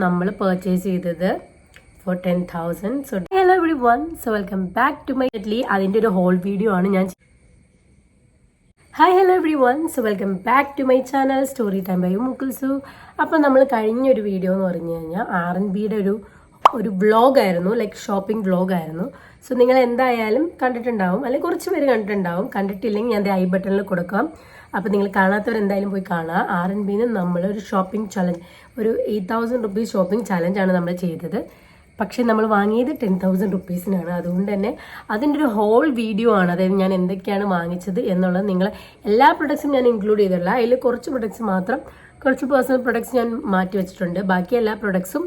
നമ്മൾ പർച്ചേസ് ചെയ്തത് for 10,000. So hello everyone, so welcome back to my അതിൻ്റെ ഒരു ഹോൾ വീഡിയോ ആണ് ഞാൻ. Hi hello everyone, so welcome back to my channel story time by Mukkulsu. അപ്പം നമ്മൾ കഴിഞ്ഞൊരു വീഡിയോ എന്ന് പറഞ്ഞു കഴിഞ്ഞാൽ R&Bയുടെ ഒരു വ്ളോഗായിരുന്നു, ലൈക്ക് ഷോപ്പിംഗ് വ്ളോഗായിരുന്നു. സോ നിങ്ങൾ എന്തായാലും കണ്ടിട്ടുണ്ടാവും, അല്ലെങ്കിൽ കുറച്ച് പേര് കണ്ടിട്ടുണ്ടാവും. കണ്ടിട്ടില്ലെങ്കിൽ ഞാൻ ഐ ബട്ടണിൽ കൊടുക്കാം. അപ്പോൾ നിങ്ങൾ കാണാത്തവർ എന്തായാലും പോയി കാണുക. R&Bന്ന് നമ്മളൊരു ഷോപ്പിംഗ് ചലഞ്ച്, ഒരു 8,000 റുപ്പീസ് ഷോപ്പിംഗ് ചലഞ്ചാണ് നമ്മൾ ചെയ്തത്. പക്ഷേ നമ്മൾ വാങ്ങിയത് 10,000 റുപ്പീസിനാണ്. അതുകൊണ്ട് തന്നെ അതിൻ്റെ ഒരു ഹോൾ വീഡിയോ ആണ്, അതായത് ഞാൻ എന്തൊക്കെയാണ് വാങ്ങിച്ചത് എന്നുള്ളത്. നിങ്ങൾ എല്ലാ പ്രൊഡക്ട്സും ഞാൻ ഇൻക്ലൂഡ് ചെയ്തിട്ടില്ല, അതിൽ കുറച്ച് പ്രൊഡക്ട്സ് മാത്രം, കുറച്ച് പേഴ്സണൽ പ്രൊഡക്ട്സ് ഞാൻ മാറ്റി വെച്ചിട്ടുണ്ട്. ബാക്കി എല്ലാ പ്രൊഡക്ട്സും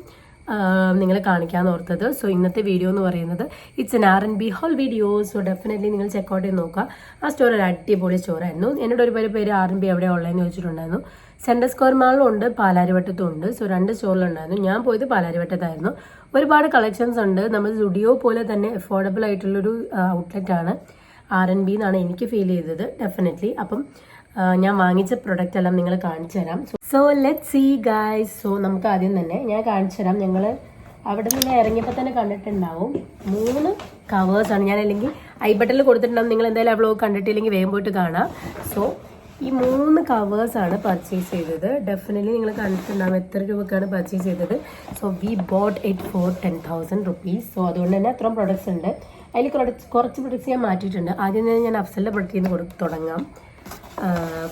നിങ്ങളെ കാണിക്കാമെന്ന് ഓർത്തത്. സോ ഇന്നത്തെ വീഡിയോ എന്ന് പറയുന്നത് it's an R&B whole video. So definitely നിങ്ങൾ ചെക്കൗട്ട് ചെയ്ത് നോക്കുക. ആ സ്റ്റോർ ഒരു അടിപൊളി സ്റ്റോറായിരുന്നു. എന്നോട് ഒരുപാട് പേര് R&B എവിടെ ഉള്ളതെന്ന് ചോദിച്ചിട്ടുണ്ടായിരുന്നു. സെൻട്രൽ സ്ക്വയർ മാളിലും ഉണ്ട്, പാലാരിവട്ടത്തും ഉണ്ട്. സോ 2 സ്റ്റോറിലുണ്ടായിരുന്നു. ഞാൻ പോയത് പാലാരിവട്ടത്തായിരുന്നു. ഒരുപാട് കളക്ഷൻസ് ഉണ്ട്. നമ്മൾ സ്റ്റുഡിയോ പോലെ തന്നെ അഫോർഡബിൾ ആയിട്ടുള്ളൊരു ഔട്ട്ലെറ്റ് ആണ് R&B എന്നാണ് എനിക്ക് ഫീൽ ചെയ്തത് ഡെഫിനറ്റ്ലി. അപ്പം ഞാൻ വാങ്ങിച്ച പ്രൊഡക്റ്റ് എല്ലാം നിങ്ങൾ കാണിച്ചു തരാം. So let see guys. So നമുക്ക് ആദ്യം തന്നെ ഞാൻ കാണിച്ചു തരാം. ഞങ്ങൾ അവിടെ നിന്ന് ഇറങ്ങിയപ്പോൾ തന്നെ കണ്ടിട്ടുണ്ടാവും 3 കവേഴ്സാണ്. ഞാൻ അല്ലെങ്കിൽ ഐ ബട്ടണിൽ കൊടുത്തിട്ടുണ്ടാവും. നിങ്ങൾ എന്തായാലും ആ വ്ലോഗ് കണ്ടിട്ടില്ലെങ്കിൽ വേഗം പോയിട്ട് കാണാം. സോ ഈ 3 കവേഴ്സാണ് പർച്ചേസ് ചെയ്തത്. ഡെഫിനറ്റ്ലി നിങ്ങൾ കണ്ടിട്ടുണ്ടാകും എത്ര രൂപക്കാണ് പർച്ചേസ് ചെയ്തത്. So we boat it for 10,000 rupees. So അതുകൊണ്ട് തന്നെ അത്രയും പ്രൊഡക്ട്സ് ഉണ്ട്. അതിൽ കുറച്ച് പ്രൊഡക്ട്സ് ഞാൻ മാറ്റിയിട്ടുണ്ട്. ആദ്യം തന്നെ ഞാൻ അഫ്സലിൻ്റെ പ്രൊഡക്റ്റിൽ നിന്ന് തുടങ്ങാം.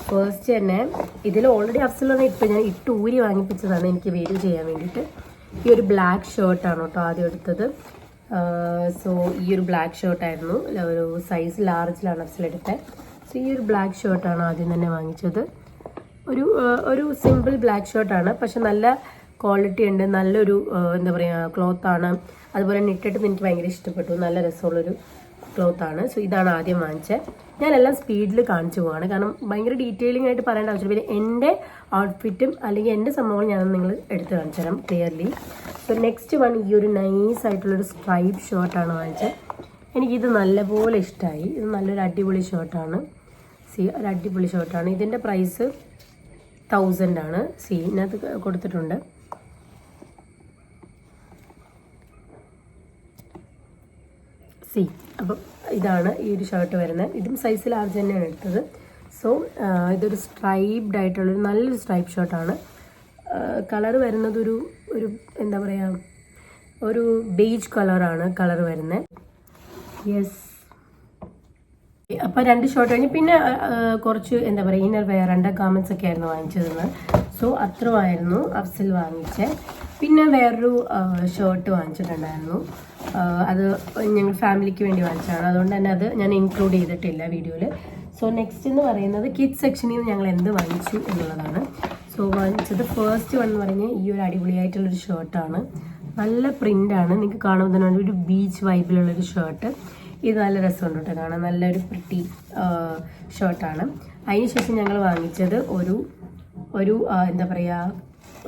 ഫസ്റ്റ് തന്നെ ഇതിൽ ഓൾറെഡി അഫ്സലാണ് ഇപ്പോൾ ഞാൻ ഊരി വാങ്ങിപ്പിച്ചതാണ് എനിക്ക് വീഡിയോ ചെയ്യാൻ വേണ്ടിയിട്ട്. ഈ ഒരു ബ്ലാക്ക് ഷർട്ടാണ് കേട്ടോ ആദ്യം എടുത്തത്. സോ ഈ ഒരു ബ്ലാക്ക് ഷർട്ടായിരുന്നു, ഒരു സൈസ് ലാർജിലാണ് അഫ്സൽ എടുത്തത്. സോ ഈ ഒരു ബ്ലാക്ക് ഷർട്ടാണ് ആദ്യം തന്നെ വാങ്ങിച്ചത്. ഒരു സിമ്പിൾ ബ്ലാക്ക് ഷർട്ടാണ്, പക്ഷെ നല്ല ക്വാളിറ്റി ഉണ്ട്, നല്ലൊരു എന്താ പറയുക ക്ലോത്താണ്. അതുപോലെ നിട്ടിട്ട് എനിക്ക് ഭയങ്കര ഇഷ്ടപ്പെട്ടു, നല്ല രസമുള്ളൊരു ക്ലോത്താണ്. സോ ഇതാണ് ആദ്യം വാങ്ങിച്ചത്. ഞാനെല്ലാം സ്പീഡിൽ കാണിച്ചു പോവാണ്, കാരണം ഭയങ്കര ഡീറ്റെയിലിംഗ് ആയിട്ട് പറയേണ്ട ആവശ്യമില്ല. പിന്നെ എൻ്റെ ഔട്ട്ഫിറ്റും അല്ലെങ്കിൽ എൻ്റെ സംഭവങ്ങൾ ഞാൻ നിങ്ങൾ എടുത്ത് കാണിച്ചു തരാം ക്ലിയർലി. സോ നെക്സ്റ്റ് വൺ ഈ ഒരു നൈസ് ആയിട്ടുള്ളൊരു സ്ട്രൈപ്പ് ഷർട്ടാണ് വാങ്ങിച്ചത്. എനിക്കിത് നല്ലപോലെ ഇഷ്ടമായി. ഇത് നല്ലൊരു അടിപൊളി ഷർട്ടാണ്. ഒരു അടിപൊളി ഷർട്ടാണ്. ഇതിൻ്റെ പ്രൈസ് 1,000 ആണ്. ഇതിനകത്ത് കൊടുത്തിട്ടുണ്ട്. അപ്പം ഇതാണ് ഈ ഒരു ഷർട്ട് വരുന്നത്. ഇതും സൈസ് ലാർജ് തന്നെയാണ് എടുത്തത്. സോ ഇതൊരു സ്ട്രൈപ്ഡ് ആയിട്ടുള്ളൊരു നല്ലൊരു സ്ട്രൈപ്പ് ഷർട്ടാണ്. കളർ വരുന്നത് ഒരു എന്താ പറയുക, ഒരു ബേജ് കളറാണ് കളർ വരുന്നത്. യെസ്. അപ്പോൾ 2 ഷർട്ട് കഴിഞ്ഞ് പിന്നെ കുറച്ച് എന്താ പറയുക ഇന്നർ വെയർ അണ്ടർ ഗാർമെൻറ്റ്സ് ഒക്കെ ആയിരുന്നു വാങ്ങിച്ചത്. സോ അത്രമായിരുന്നു അഫ്സൽ വാങ്ങിച്ചത്. പിന്നെ വേറൊരു ഷർട്ട് വാങ്ങിച്ചിട്ടുണ്ടായിരുന്നു. അത് ഞങ്ങൾ ഫാമിലിക്ക് വേണ്ടി വാങ്ങിച്ചതാണ്. അതുകൊണ്ട് തന്നെ അത് ഞാൻ ഇൻക്ലൂഡ് ചെയ്തിട്ടില്ല വീഡിയോയിൽ. സോ നെക്സ്റ്റ് എന്ന് പറയുന്നത് കിഡ്സ് സെക്ഷനിൽ നിന്ന് ഞങ്ങൾ എന്ത് വാങ്ങിച്ചു എന്നുള്ളതാണ്. സോ വാങ്ങിച്ചത് ഫസ്റ്റ് വൺ എന്ന് പറഞ്ഞാൽ ഈ ഒരു അടിപൊളിയായിട്ടുള്ളൊരു ഷർട്ടാണ്. നല്ല പ്രിൻ്റാണ്, നിങ്ങൾക്ക് കാണുമ്പോൾ തന്നെ ഒരു ബീച്ച് വൈബിലുള്ളൊരു ഷർട്ട്. ഇത് നല്ല രസമുണ്ട് കേട്ടോ കാണാൻ, നല്ലൊരു പ്രിട്ടി ഷർട്ടാണ്. അതിനുശേഷം ഞങ്ങൾ വാങ്ങിച്ചത് ഒരു എന്താ പറയുക,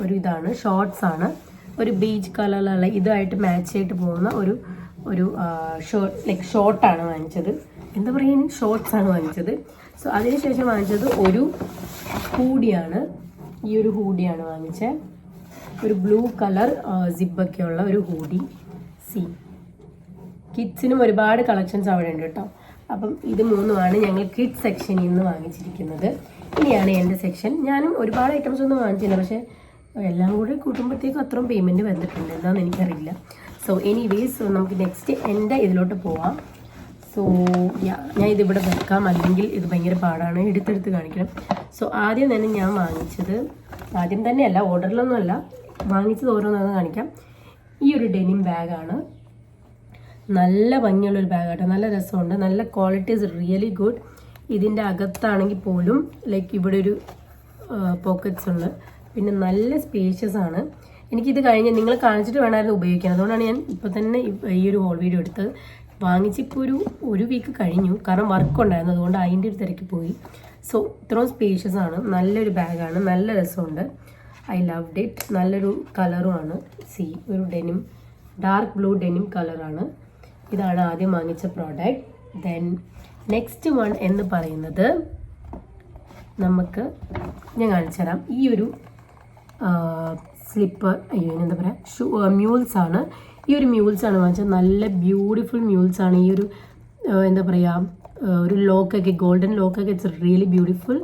ഒരു ഇതാണ് ഷോർട്ട്സാണ്. ഒരു ബീച്ച് കളറിലുള്ള ഇതായിട്ട് മാച്ച് ആയിട്ട് പോകുന്ന ഒരു ഷർട്ട്, ലൈക്ക് ഷോർട്ടാണ് വാങ്ങിച്ചത്. എന്താ പറയുക, ഷോർട്ട്സാണ് വാങ്ങിച്ചത്. സോ അതിനുശേഷം വാങ്ങിച്ചത് ഒരു ഹൂഡിയാണ്. ഈ ഒരു ഹൂഡിയാണ് വാങ്ങിച്ചത്. ഒരു ബ്ലൂ കളർ സിബൊക്കെയുള്ള ഒരു ഹൂഡി. കിഡ്സിനും ഒരുപാട് കളക്ഷൻസ് അവിടെ ഉണ്ട് കേട്ടോ. അപ്പം ഇത് 3മാണ് ഞങ്ങൾ കിഡ്സ് സെക്ഷനിൽ നിന്ന് വാങ്ങിച്ചിരിക്കുന്നത്. ഇനിയാണ് എൻ്റെ സെക്ഷൻ. ഞാനും ഒരുപാട് ഐറ്റംസ് ഒന്നും വാങ്ങിച്ചില്ല, പക്ഷേ എല്ലാം കൂടി കൂട്ടുമ്പോഴത്തേക്കും അത്രയും പേയ്മെൻറ്റ് വന്നിട്ടുണ്ട്, എന്താണെന്ന് എനിക്കറിയില്ല. സോ എനിവേസ് നമുക്ക് നെക്സ്റ്റ് എൻ്റെ ഇതിലോട്ട് പോവാം. സോ ഞാൻ ഇതിവിടെ വെക്കാം, അല്ലെങ്കിൽ ഇത് ഭയങ്കര പാടാണ്, എടുത്തെടുത്ത് കാണിക്കണം. സോ ആദ്യം തന്നെ ഞാൻ വാങ്ങിച്ചത്, ആദ്യം തന്നെയല്ല ഓർഡറിലൊന്നുമല്ല വാങ്ങിച്ചത്, ഓരോന്നൊന്നും കാണിക്കാം. ഈ ഒരു ഡെനിം ബാഗാണ്. നല്ല ഭംഗിയുള്ളൊരു ബാഗാട്ടോ, നല്ല രസമുണ്ട്, നല്ല ക്വാളിറ്റി ഈസ് റിയലി ഗുഡ്. ഇതിൻ്റെ അകത്താണെങ്കിൽ പോലും ലൈക്ക് ഇവിടെ ഒരു പോക്കറ്റ്സ് ഉണ്ട്. പിന്നെ നല്ല സ്പേഷ്യസ് ആണ്. എനിക്കിത് കഴിഞ്ഞ് നിങ്ങൾ കാണിച്ചിട്ട് വേണമായിരുന്നു ഉപയോഗിക്കാൻ. അതുകൊണ്ടാണ് ഞാൻ ഇപ്പോൾ തന്നെ ഈ ഒരു ഹോൾ വീഡിയോ എടുത്തത്. വാങ്ങിച്ചിപ്പോൾ ഒരു വീക്ക് കഴിഞ്ഞു, കാരണം വർക്ക് ഉണ്ടായിരുന്നു, അതുകൊണ്ട് അതിൻ്റെ ഒരു തിരക്ക് പോയി. സോ ഇത്രയും സ്പേഷ്യസ് ആണ്, നല്ലൊരു ബാഗാണ്, നല്ല രസമുണ്ട്. I loved it. നല്ലൊരു കളറുമാണ്. ഒരു ഡെനിം, ഡാർക്ക് ബ്ലൂ ഡെനിം കളറാണ്. ഇതാണ് ആദ്യം വാങ്ങിച്ച പ്രോഡക്റ്റ്. ദെൻ നെക്സ്റ്റ് വൺ എന്ന് പറയുന്നത് നമുക്ക് ഞാൻ കാണിച്ചു തരാം. ഈ ഒരു സ്ലിപ്പർ എന്താ പറയുക മ്യൂൾസാണ്. ഈ ഒരു മ്യൂൾസാണ് വാങ്ങിച്ചത്. നല്ല ബ്യൂട്ടിഫുൾ മ്യൂൾസാണ്. ഈ ഒരു എന്താ പറയുക ഒരു ലോക്കൊക്കെ ഗോൾഡൻ ലോക്കൊക്കെ ഇറ്റ്സ് റിയലി ബ്യൂട്ടിഫുൾ.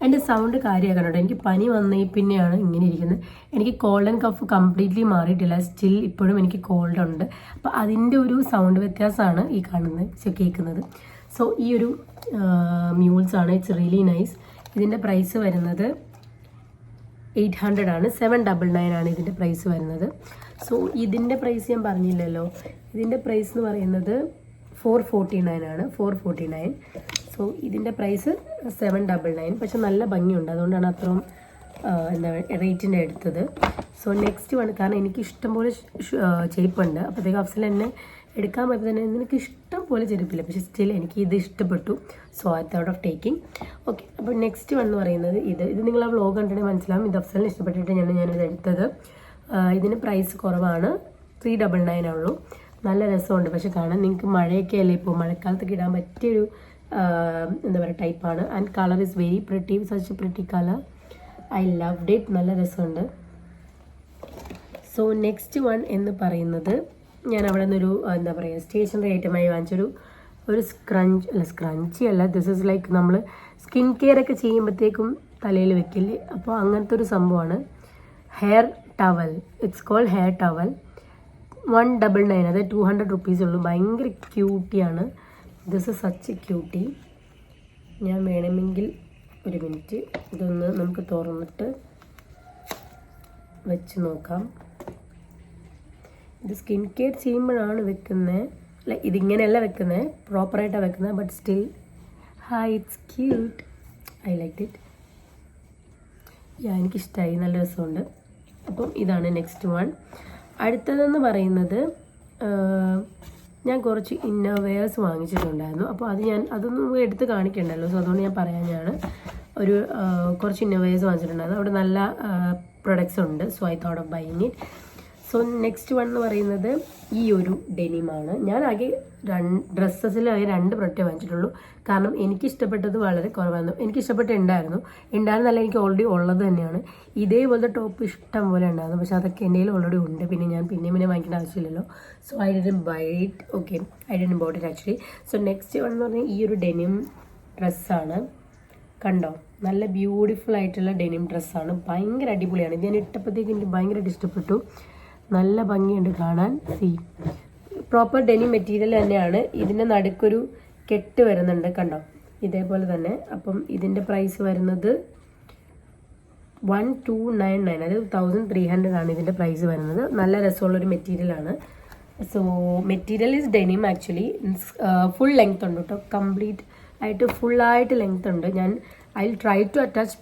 എൻ്റെ സൗണ്ട് കാര്യമാക്കണം. എനിക്ക് പനി വന്നേ പിന്നെയാണ് ഇങ്ങനെ ഇരിക്കുന്നത്. എനിക്ക് കോൾഡ് ആൻഡ് കഫ് കംപ്ലീറ്റ്ലി മാറിയിട്ടില്ല. സ്റ്റിൽ ഇപ്പോഴും എനിക്ക് കോൾഡ് ഉണ്ട്. അപ്പോൾ അതിൻ്റെ ഒരു സൗണ്ട് വ്യത്യാസമാണ് ഈ കേൾക്കുന്നത്. സോ ഈ ഒരു മ്യൂൾസാണ്. It's really nice. ഇതിൻ്റെ പ്രൈസ് വരുന്നത് 800 ആണ്. 799 ആണ് ഇതിൻ്റെ പ്രൈസ് വരുന്നത്. സോ ഇതിൻ്റെ പ്രൈസ് ഞാൻ പറഞ്ഞില്ലല്ലോ. ഇതിൻ്റെ പ്രൈസ് എന്ന് പറയുന്നത് 449 ആണ്. 449. സോ ഇതിൻ്റെ പ്രൈസ് 799. പക്ഷെ നല്ല ഭംഗിയുണ്ട്, അതുകൊണ്ടാണ് അത്രയും എന്താ റേറ്റിൻ്റെ എടുത്തത്. സോ നെക്സ്റ്റ് വൺ, കാരണം എനിക്ക് ഇഷ്ടംപോലെ ചെരുപ്പുണ്ട്. അപ്പോഴത്തേക്ക് അഫ്സൽ എന്നെ എടുക്കാൻ പറ്റുമ്പോൾ തന്നെ എനിക്ക് ഇഷ്ടം പോലെ ചെരുപ്പില്ല, പക്ഷെ സ്റ്റിൽ എനിക്ക് ഇത് ഇഷ്ടപ്പെട്ടു. So I thought of taking. Okay, അപ്പോൾ നെക്സ്റ്റ് വൺ എന്ന് പറയുന്നത് ഇത് നിങ്ങൾ ആ വ്ലോഗ് കണ്ടിട്ട് മനസ്സിലാവും. ഇത് അഫ്സലിന് ഇഷ്ടപ്പെട്ടിട്ട് ഞാനിത് എടുത്തത്. ഇതിന് പ്രൈസ് കുറവാണ്. 399 ഉള്ളൂ. നല്ല രസമുണ്ട്, പക്ഷെ കാണാൻ നിങ്ങൾക്ക് മഴയൊക്കെ അല്ലേ, ഇപ്പോൾ മഴക്കാലത്തൊക്കെ ഇടാൻ പറ്റിയൊരു എന്താ പറയുക ടൈപ്പാണ്. And colour is very pretty, such pretty colour. I loved it. നല്ല രസമുണ്ട്. സോ നെക്സ്റ്റ് വൺ എന്ന് പറയുന്നത് ഞാൻ അവിടെ നിന്നൊരു എന്താ പറയുക സ്റ്റേഷനറി ഐറ്റമായി വാങ്ങിച്ചൊരു സ്ക്രഞ്ചി അല്ല, ദിസ് ഇസ് ലൈക്ക് നമ്മൾ സ്കിൻ കെയർ ഒക്കെ ചെയ്യുമ്പോഴത്തേക്കും തലയിൽ വെക്കില്ലേ, അപ്പോൾ അങ്ങനത്തെ ഒരു സംഭവമാണ്. Hair towel, it's called hair towel. 199, അതായത് 200 rupees ഉള്ളൂ. ഭയങ്കര ക്യൂട്ടിയാണ്. This is such cutie. ഞാൻ വേണമെങ്കിൽ ഒരു മിനിറ്റ് ഇതൊന്ന് നമുക്ക് തുറന്നിട്ട് വെച്ച് നോക്കാം. ഇത് സ്കിൻ കെയർ ചെയ്യുമ്പോഴാണ് വെക്കുന്നത്. ലൈക്ക് ഇതിങ്ങനെയല്ല വെക്കുന്നത്, പ്രോപ്പറായിട്ടാണ് വെക്കുന്നത്. But still it's cute. I like it. എനിക്കിഷ്ടമായി, നല്ല രസമുണ്ട്. അപ്പം ഇതാണ് നെക്സ്റ്റ് വൺ. അടുത്തതെന്ന് പറയുന്നത് ഞാൻ കുറച്ച് ഇന്നർവെയർസ് വാങ്ങിച്ചിട്ടുണ്ടായിരുന്നു. അപ്പോൾ അതൊന്നും എടുത്ത് കാണിക്കണ്ടല്ലോ. സോ അതുകൊണ്ട് ഞാൻ പറയാനാണ്. കുറച്ച് ഇന്നർവെയർസ് വാങ്ങിച്ചിട്ടുണ്ടായിരുന്നു. അവിടെ നല്ല പ്രൊഡക്ട്സ് ഉണ്ട്. So I thought of buying it. So next one എന്ന് പറയുന്നത് ഈ ഒരു ഡെനിമാണ്. ഞാൻ ആകെ ഡ്രസ്സസിൽ ആകെ 2 പ്രൊഡക്റ്റ് വാങ്ങിച്ചിട്ടുള്ളൂ. കാരണം എനിക്കിഷ്ടപ്പെട്ടത് വളരെ കുറവായിരുന്നു. ഉണ്ടായിരുന്നല്ല, എനിക്ക് ഓൾറെഡി ഉള്ളത് തന്നെയാണ്. ഇതേപോലത്തെ ടോപ്പ് ഇഷ്ടം പോലെ ഉണ്ടായിരുന്നു, പക്ഷെ അതൊക്കെ എൻ്റെ കയ്യിൽ ഓൾറെഡി ഉണ്ട്. പിന്നെ ഞാൻ പിന്നെ വാങ്ങിക്കേണ്ട ആവശ്യമില്ലല്ലോ. So I didn't buy it. Okay, I didn't bought it actually. So next one എന്ന് പറഞ്ഞാൽ ഈ ഒരു ഡെനിം ഡ്രസ്സാണ്. കണ്ടോ, നല്ല ബ്യൂട്ടിഫുൾ ആയിട്ടുള്ള ഡെനിം ഡ്രസ്സാണ്. ഭയങ്കര അടിപൊളിയാണ്. ഇത് ഞാൻ ഇട്ടപ്പോഴത്തേക്ക് എനിക്ക് ഭയങ്കരമായിട്ട് ഇഷ്ടപ്പെട്ടു. നല്ല ഭംഗിയുണ്ട് കാണാൻ. പ്രോപ്പർ ഡെനിം മെറ്റീരിയൽ തന്നെയാണ്. ഇതിൻ്റെ നടുക്കൊരു കെട്ട് വരുന്നുണ്ട്, കണ്ടോ, ഇതേപോലെ തന്നെ. അപ്പം ഇതിൻ്റെ പ്രൈസ് വരുന്നത് 1299, അതായത് 1300 ആണ് ഇതിൻ്റെ പ്രൈസ് വരുന്നത്. നല്ല രസമുള്ളൊരു മെറ്റീരിയലാണ്. So material is denim actually. Full length ഉണ്ട് കേട്ടോ, കംപ്ലീറ്റ് ആയിട്ട് ഫുള്ളായിട്ട് ലെങ്ത് ഉണ്ട്. I will try to attach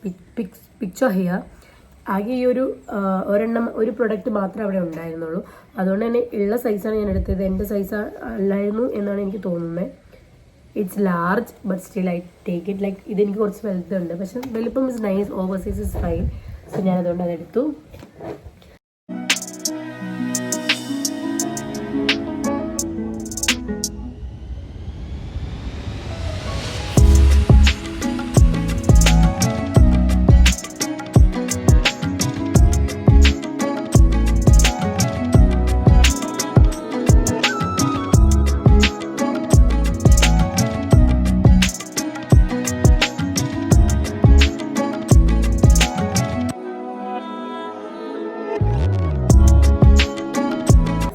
picture here. ആകെ ഈ ഒരു പ്രൊഡക്റ്റ് മാത്രമേ അവിടെ ഉണ്ടായിരുന്നുള്ളൂ. അതുകൊണ്ട് തന്നെ ഉള്ള സൈസാണ് ഞാൻ എടുത്തത്. എൻ്റെ സൈസ് അല്ലായിരുന്നു എന്നാണ് എനിക്ക് തോന്നുന്നത്. It's large but still I take it. Like ഇതെനിക്ക് കുറച്ച് വലുതുണ്ട്, പക്ഷെ വലിപ്പം is nice, oversize is fine. So ഞാനതുകൊണ്ട് അതെടുത്തു.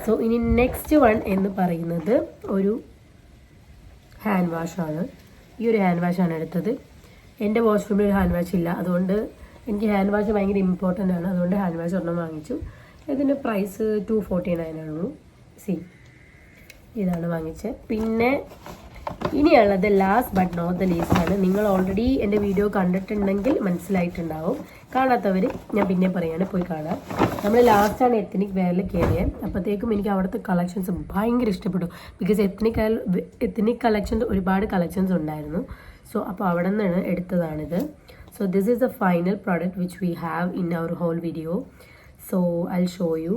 സോ ഇനി നെക്സ്റ്റ് വൺ എന്ന് പറയുന്നത് ഒരു ഹാൻഡ് വാഷാണ്. ഈ ഒരു ഹാൻഡ് വാഷാണ് എടുത്തത്. എൻ്റെ വാഷ്റൂമിൽ ഒരു ഹാൻഡ് വാഷ് ഇല്ല, അതുകൊണ്ട് എനിക്ക് ഹാൻഡ് വാഷ് ഭയങ്കര ഇമ്പോർട്ടൻ്റ് ആണ്. അതുകൊണ്ട് ഹാൻഡ് വാഷ് ഒരെണ്ണം വാങ്ങിച്ചു. ഇതിൻ്റെ പ്രൈസ് 249 ആണുള്ളൂ. ഇതാണ് വാങ്ങിച്ചത്. പിന്നെ ഇനിയുള്ളത് last but not the least ആണ്. നിങ്ങൾ ഓൾറെഡി എൻ്റെ വീഡിയോ കണ്ടിട്ടുണ്ടെങ്കിൽ മനസ്സിലായിട്ടുണ്ടാവും. കാണാത്തവർ ഞാൻ പിന്നെ പറയാണ്, പോയി കാണാം. നമ്മൾ ലാസ്റ്റാണ് എത്നിക് വെയറിൽ കയറിയത്. അപ്പോഴത്തേക്കും എനിക്ക് അവിടുത്തെ കളക്ഷൻസ് ഭയങ്കര ഇഷ്ടപ്പെട്ടു. ബിക്കോസ് എത്നിക് കളക്ഷൻസ് ഒരുപാട് കളക്ഷൻസ് ഉണ്ടായിരുന്നു. സോ അപ്പോൾ അവിടെ നിന്നാണ് എടുത്തതാണിത്. So this is the final product which we have in our haul video. So I show you.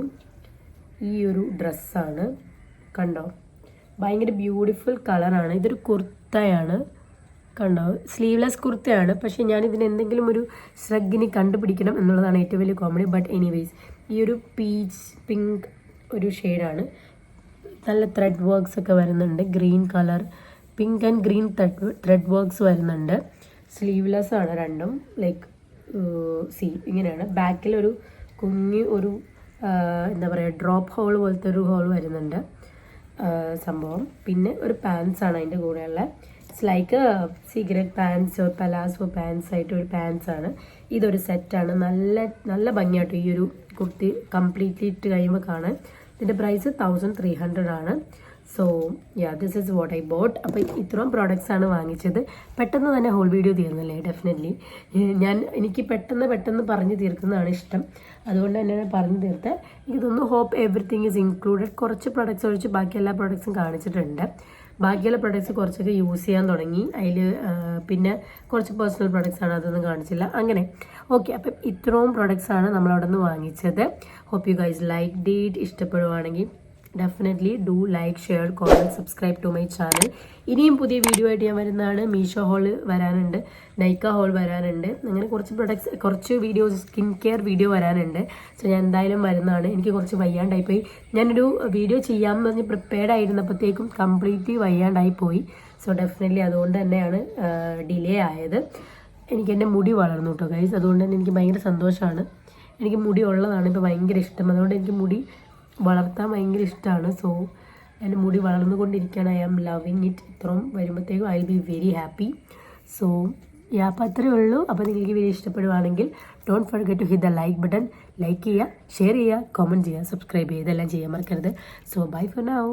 ഈ ഒരു ഡ്രസ്സാണ്, കണ്ടോ, ഭയങ്കര ബ്യൂട്ടിഫുൾ കളറാണ്. ഇതൊരു കുർത്തയാണ്, കണ്ടോ, സ്ലീവ്ലെസ് കുർത്തയാണ്. പക്ഷേ ഞാനിതിന് എന്തെങ്കിലും ഒരു ശ്രഗിനി കണ്ടുപിടിക്കണം എന്നുള്ളതാണ് ഏറ്റവും വലിയ കോമഡി. ബട്ട് എനിവേസ് ഈ ഒരു പീച്ച് പിങ്ക് ഒരു ഷെയ്ഡാണ്. നല്ല ത്രെഡ് വർക്ക്സ് ഒക്കെ വരുന്നുണ്ട്. Green colour, pink and green thread works വരുന്നുണ്ട്. സ്ലീവ്ലെസ് ആണ് രണ്ടും. ലൈക്ക് ഇങ്ങനെയാണ്. ബാക്കിലൊരു കുഞ്ഞ് ഒരു എന്താ പറയുക, ഡ്രോപ്പ് ഹോൾ പോലത്തെ ഒരു ഹോൾ വരുന്നുണ്ട് സംഭവം. പിന്നെ ഒരു പാൻസ് ആണ് അതിൻ്റെ കൂടെയുള്ള. It's like cigarette pants, palazzo pants ആയിട്ട് ഒരു പാൻസ് ആണ്. ഇതൊരു സെറ്റാണ്. നല്ല നല്ല ഭംഗിയായിട്ട് ഈ ഒരു കുർത്തി കംപ്ലീറ്റ്ലി ഇട്ട് കഴിയുമ്പോൾ കാണാൻ. ഇതിൻ്റെ പ്രൈസ് 1300 ആണ്. So this is what I boat. അപ്പോൾ ഇത്രയും പ്രോഡക്റ്റ്സ് ആണ് വാങ്ങിച്ചത്. പെട്ടെന്ന് തന്നെ ഹോൾ വീഡിയോ തീർന്നില്ലേ? ഡെഫിനറ്റ്ലി എനിക്ക് പെട്ടെന്ന് പറഞ്ഞു തീർക്കുന്നതാണ് ഇഷ്ടം. അതുകൊണ്ട് തന്നെയാണ് പറഞ്ഞു തീർത്ത്. എനിക്ക് തോന്നുന്നു ഹോപ്പ് എവറിത്തിങ് ഈസ് ഇൻക്ലൂഡഡ്. കുറച്ച് പ്രൊഡക്ട്സ് ഒഴിച്ച് ബാക്കി എല്ലാ പ്രൊഡക്ട്സും കാണിച്ചിട്ടുണ്ട്. ബാക്കിയുള്ള പ്രൊഡക്ട്സ് കുറച്ചൊക്കെ യൂസ് ചെയ്യാൻ തുടങ്ങി. അതിൽ പിന്നെ കുറച്ച് പേഴ്സണൽ പ്രൊഡക്ട്സ് ആണ്, അതൊന്നും കാണിച്ചില്ല. അങ്ങനെ ഓക്കെ. അപ്പം ഇത്രയും പ്രൊഡക്ട്സ് ആണ് നമ്മളവിടെ നിന്ന് വാങ്ങിച്ചത്. Hope you guys like it. ഇഷ്ടപ്പെടുവാണെങ്കിൽ definitely do like, share, comment, subscribe to my channel. ഇനിയും പുതിയ വീഡിയോ ആയിട്ട് ഞാൻ വരുന്നതാണ്. മീഷോ ഹോൾ വരാനുണ്ട്, നൈക്ക ഹോൾ വരാനുണ്ട്. അങ്ങനെ കുറച്ച് വീഡിയോസ്, സ്കിൻ കെയർ വീഡിയോ വരാനുണ്ട്. സോ ഞാൻ എന്തായാലും വരുന്നതാണ്. എനിക്ക് കുറച്ച് വയ്യാണ്ടായിപ്പോയി. ഞാനൊരു വീഡിയോ ചെയ്യാമെന്ന് പറഞ്ഞ് പ്രിപ്പയർഡ് ആയിരുന്നപ്പോഴത്തേക്കും കംപ്ലീറ്റ്ലി വയ്യാണ്ടായിപ്പോയി. സോ ഡെഫിനറ്റ്ലി അതുകൊണ്ട് തന്നെയാണ് ഡിലേ ആയത്. എനിക്ക് എൻ്റെ മുടി വളർന്നു കേട്ടോ ഗൈസ്. അതുകൊണ്ട് തന്നെ എനിക്ക് ഭയങ്കര സന്തോഷമാണ്. എനിക്ക് മുടി ഉള്ളതാണ് ഇപ്പോൾ ഭയങ്കര ഇഷ്ടം. അതുകൊണ്ട് എനിക്ക് മുടി വളർത്താൻ ഭയങ്കര ഇഷ്ടമാണ്. സോ എൻ്റെ മുടി വളർന്നുകൊണ്ടിരിക്കുകയാണ്. I am loving it. ഇത്രയും വരുമ്പോഴത്തേക്കും I will be very happy. So അപ്പോൾ അത്രയേ ഉള്ളൂ. അപ്പോൾ നിങ്ങൾക്ക് വീഡിയോ ഇഷ്ടപ്പെടുവാണെങ്കിൽ don't forget to hit the like button. Like ചെയ്യുക, ഷെയർ ചെയ്യുക, കമൻറ്റ് ചെയ്യുക, സബ്സ്ക്രൈബ് ചെയ്യുക, ഇതെല്ലാം ചെയ്യാൻ മറക്കരുത്. So bye for now.